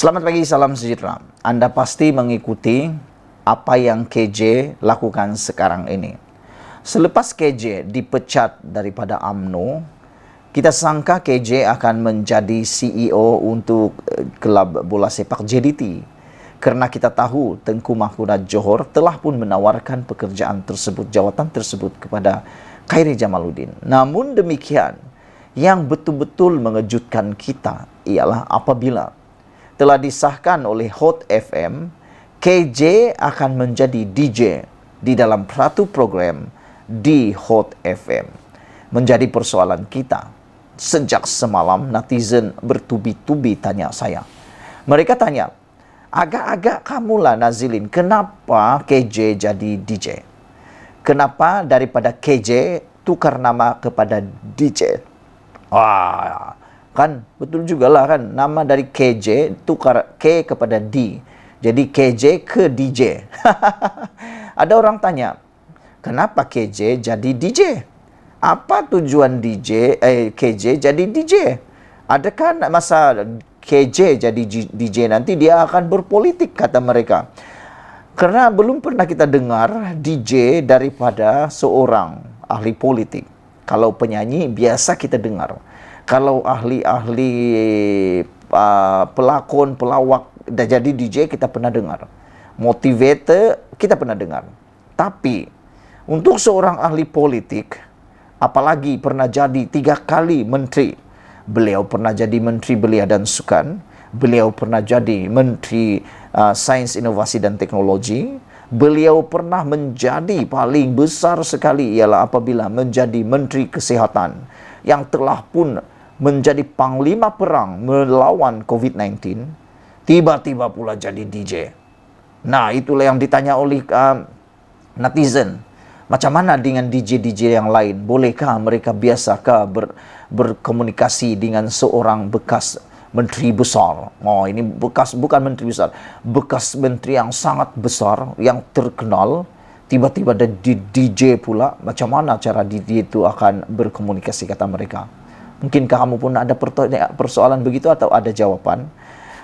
Selamat pagi, salam sejahtera. Anda pasti mengikuti apa yang KJ lakukan sekarang ini. Selepas KJ dipecat daripada UMNO, kita sangka KJ akan menjadi CEO untuk klub bola sepak JDT. Karena kita tahu Tengku Mahfudz Johor telah pun menawarkan pekerjaan tersebut, jawatan tersebut kepada Khairi Jamaluddin. Namun demikian, yang betul-betul mengejutkan kita ialah apabila telah disahkan oleh Hot FM, KJ akan menjadi DJ di dalam satu program di Hot FM. Menjadi persoalan kita. Sejak semalam netizen bertubi-tubi tanya saya. Mereka tanya, agak-agak kamulah Nazilin, kenapa KJ jadi DJ? Kenapa daripada KJ tukar nama kepada DJ? Wah, kan betul juga lah kan, nama dari KJ tukar K kepada D, jadi KJ ke DJ. Ada orang tanya, kenapa KJ jadi DJ? Apa tujuan KJ jadi DJ? Adakah masa KJ jadi DJ nanti dia akan berpolitik, kata mereka. Karena belum pernah kita dengar DJ daripada seorang ahli politik. Kalau penyanyi biasa kita dengar. Kalau ahli-ahli pelakon, pelawak, jadi DJ kita pernah dengar. Motivator kita pernah dengar. Tapi untuk seorang ahli politik, apalagi pernah jadi 3 kali menteri. Beliau pernah jadi Menteri Belia dan Sukan. Beliau pernah jadi Menteri Sains, Inovasi dan Teknologi. Beliau pernah menjadi paling besar sekali ialah apabila menjadi Menteri Kesehatan yang telah pun menjadi panglima perang melawan COVID-19, tiba-tiba pula jadi DJ. Nah, itulah yang ditanya oleh netizen. Macam mana dengan DJ-DJ yang lain? Bolehkah mereka biasakah berkomunikasi dengan seorang bekas menteri besar? Oh, ini bukan menteri besar, bekas menteri yang sangat besar, yang terkenal, tiba-tiba ada DJ pula. Macam mana cara DJ itu akan berkomunikasi, kata mereka. Mungkinkah kamu pun ada persoalan begitu atau ada jawaban?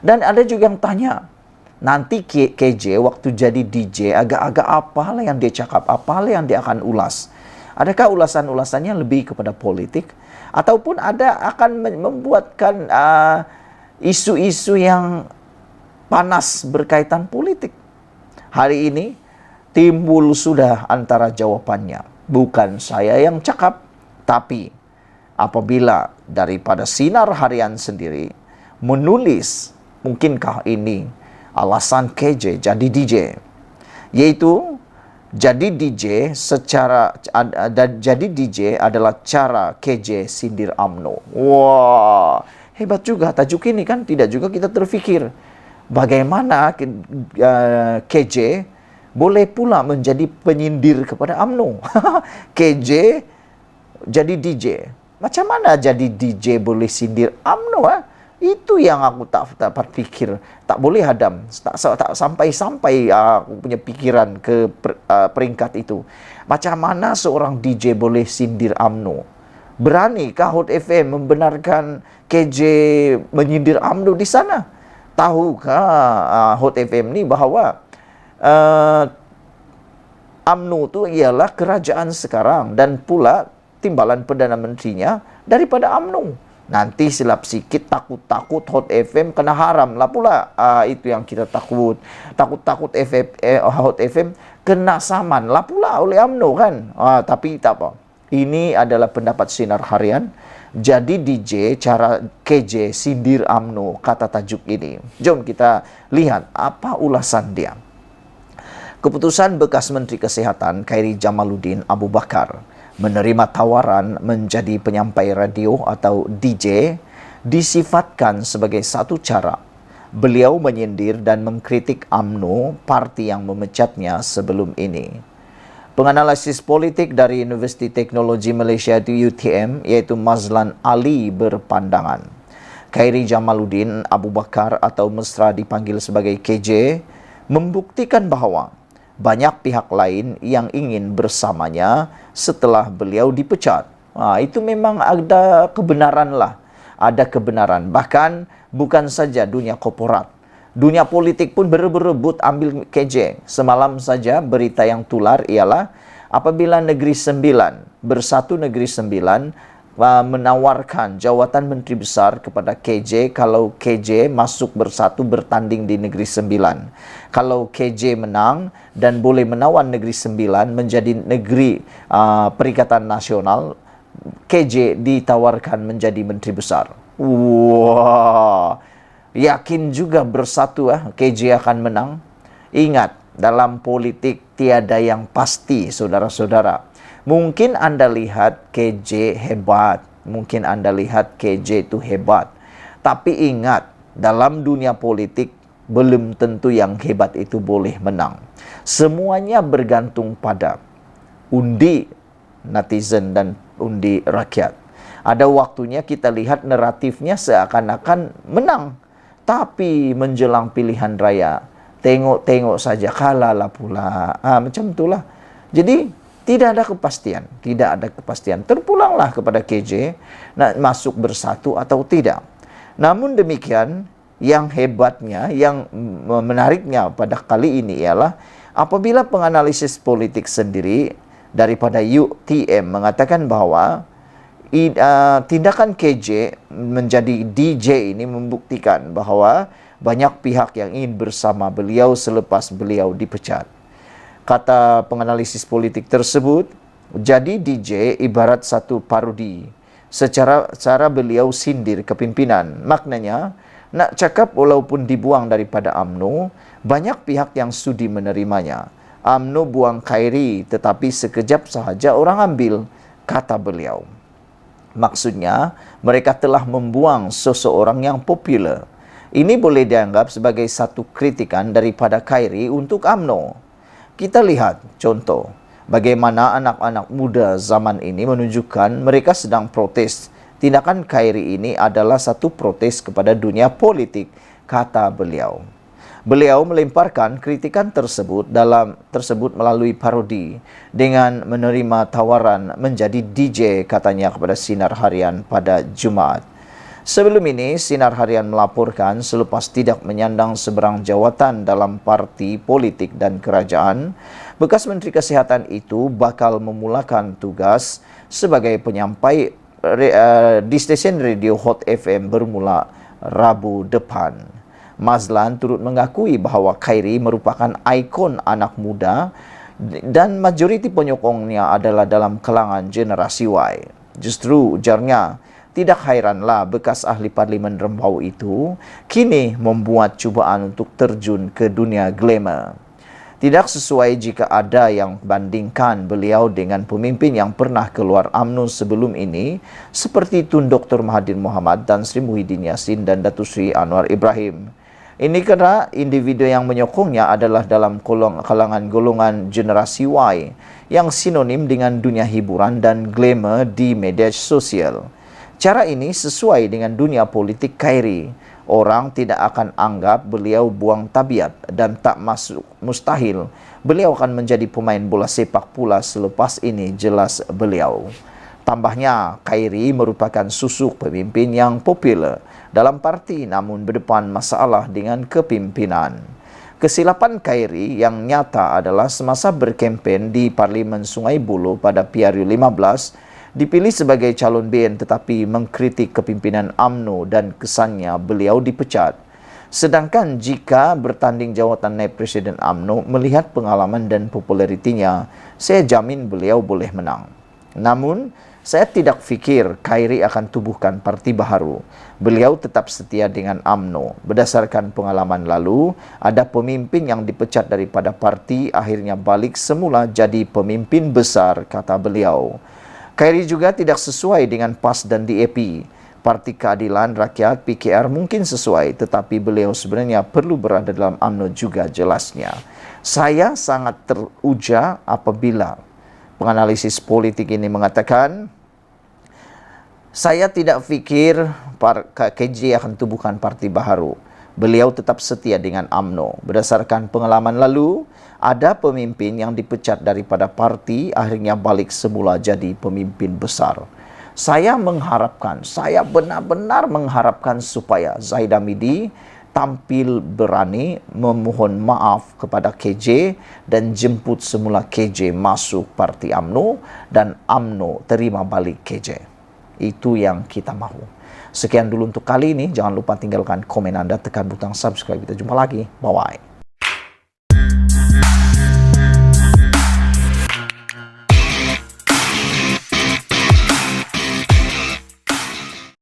Dan ada juga yang tanya, nanti KJ waktu jadi DJ agak-agak apalah yang dia cakap, apalah yang dia akan ulas. Adakah ulasan-ulasannya lebih kepada politik? Ataupun ada akan membuatkan isu-isu yang panas berkaitan politik? Hari ini timbul sudah antara jawabannya. Bukan saya yang cakap, tapi apabila daripada Sinar Harian sendiri menulis, mungkinkah ini alasan KJ jadi DJ? Yaitu jadi DJ adalah cara KJ sindir UMNO. Wah, hebat juga tajuk ini kan. Tidak juga kita terfikir bagaimana KJ boleh pula menjadi penyindir kepada UMNO. KJ jadi DJ. Macam mana jadi DJ boleh sindir UMNO? Itu yang aku tak dapat fikir. Tak boleh Adam. Tak sampai-sampai aku punya pikiran ke peringkat itu. Macam mana seorang DJ boleh sindir UMNO? Beranikah Hot FM membenarkan KJ menyindir UMNO di sana? Tahukah Hot FM ni bahawa UMNO itu ialah kerajaan sekarang dan pula timbalan Perdana Menterinya daripada UMNO. Nanti silap sikit takut-takut Hot FM kena haram lah pula. Itu yang kita takut. Takut-takut Hot FM kena saman lah pula oleh UMNO kan. Tapi tak apa. Ini adalah pendapat Sinar Harian. Jadi DJ cara KJ sindir UMNO, kata tajuk ini. Jom kita lihat apa ulasan dia. Keputusan bekas Menteri Kesehatan Khairi Jamaluddin Abu Bakar menerima tawaran menjadi penyampai radio atau DJ disifatkan sebagai satu cara beliau menyindir dan mengkritik UMNO, parti yang memecatnya sebelum ini. Penganalisis politik dari Universiti Teknologi Malaysia UTM iaitu Mazlan Ali berpandangan Khairi Jamaluddin Abu Bakar atau mesra dipanggil sebagai KJ membuktikan bahawa banyak pihak lain yang ingin bersamanya setelah beliau dipecat. Itu memang ada kebenaran lah. Ada kebenaran. Bahkan bukan saja dunia korporat. Dunia politik pun berebut ambil KJ. Semalam saja berita yang tular ialah apabila Negeri Sembilan, Bersatu Negeri Sembilan, menawarkan jawatan Menteri Besar kepada KJ kalau KJ masuk Bersatu bertanding di Negeri Sembilan. Kalau KJ menang dan boleh menawan Negeri Sembilan menjadi negeri Perikatan Nasional, KJ ditawarkan menjadi Menteri Besar. Wah, yakin juga Bersatu KJ akan menang. Ingat, dalam politik tiada yang pasti, saudara-saudara. Mungkin Anda lihat KJ hebat, mungkin Anda lihat KJ itu hebat. Tapi ingat, dalam dunia politik belum tentu yang hebat itu boleh menang. Semuanya bergantung pada undi netizen dan undi rakyat. Ada waktunya kita lihat naratifnya seakan-akan menang. Tapi menjelang pilihan raya, tengok-tengok saja kalahlah pula. Macam itulah. Jadi tidak ada kepastian, tidak ada kepastian. Terpulanglah kepada KJ nak masuk Bersatu atau tidak. Namun demikian, yang hebatnya, yang menariknya pada kali ini ialah apabila penganalisis politik sendiri daripada UTM mengatakan bahwa tindakan KJ menjadi DJ ini membuktikan bahwa banyak pihak yang ingin bersama beliau selepas beliau dipecat. Kata penganalisis politik tersebut, jadi DJ ibarat satu parodi. Secara beliau sindir kepimpinan. Maknanya, nak cakap walaupun dibuang daripada UMNO, banyak pihak yang sudi menerimanya. UMNO buang Khairi, tetapi sekejap sahaja orang ambil, kata beliau. Maksudnya, mereka telah membuang seseorang yang popular. Ini boleh dianggap sebagai satu kritikan daripada Khairi untuk UMNO. Kita lihat contoh bagaimana anak-anak muda zaman ini menunjukkan mereka sedang protes. Tindakan Khairi ini adalah satu protes kepada dunia politik, kata beliau. Beliau melemparkan kritikan tersebut melalui parodi dengan menerima tawaran menjadi DJ katanya kepada Sinar Harian pada Jumaat. Sebelum ini, Sinar Harian melaporkan selepas tidak menyandang seberang jawatan dalam parti politik dan kerajaan, bekas Menteri Kesihatan itu bakal memulakan tugas sebagai penyampai di stesen radio Hot FM bermula Rabu depan. Mazlan turut mengakui bahawa Khairi merupakan ikon anak muda dan majoriti penyokongnya adalah dalam kalangan generasi Y. Justru ujarnya, tidak hairanlah bekas ahli parlimen Rembau itu kini membuat cubaan untuk terjun ke dunia glamour. Tidak sesuai jika ada yang bandingkan beliau dengan pemimpin yang pernah keluar UMNO sebelum ini seperti Tun Dr. Mahathir Mohamad, Tan Sri Muhyiddin Yassin dan Datuk Sri Anwar Ibrahim. Ini kerana individu yang menyokongnya adalah dalam kalangan golongan generasi Y yang sinonim dengan dunia hiburan dan glamour di media sosial. Cara ini sesuai dengan dunia politik Khairi. Orang tidak akan anggap beliau buang tabiat dan tak masuk mustahil beliau akan menjadi pemain bola sepak pula selepas ini, jelas beliau. Tambahnya, Khairi merupakan susuk pemimpin yang popular dalam parti namun berdepan masalah dengan kepimpinan. Kesilapan Khairi yang nyata adalah semasa berkempen di Parlimen Sungai Buloh pada PRU 15, dipilih sebagai calon BN tetapi mengkritik kepimpinan UMNO dan kesannya beliau dipecat. Sedangkan jika bertanding jawatan naib Presiden UMNO melihat pengalaman dan popularitinya, saya jamin beliau boleh menang. Namun, saya tidak fikir Khairi akan tubuhkan parti baharu. Beliau tetap setia dengan UMNO. Berdasarkan pengalaman lalu, ada pemimpin yang dipecat daripada parti akhirnya balik semula jadi pemimpin besar, kata beliau. Khairi juga tidak sesuai dengan PAS dan DAP. Parti Keadilan Rakyat PKR mungkin sesuai, tetapi beliau sebenarnya perlu berada dalam UMNO juga, jelasnya. Saya sangat teruja apabila penganalisis politik ini mengatakan, saya tidak fikir KJ akan tubuhkan parti baharu. Beliau tetap setia dengan UMNO. Berdasarkan pengalaman lalu, ada pemimpin yang dipecat daripada parti akhirnya balik semula jadi pemimpin besar. Saya benar-benar mengharapkan supaya Zahid Hamidi tampil berani memohon maaf kepada KJ dan jemput semula KJ masuk parti UMNO dan UMNO terima balik KJ. Itu yang kita mahu. Sekian dulu untuk kali ini. Jangan lupa tinggalkan komen Anda, tekan butang subscribe. Kita jumpa lagi. Bye-bye.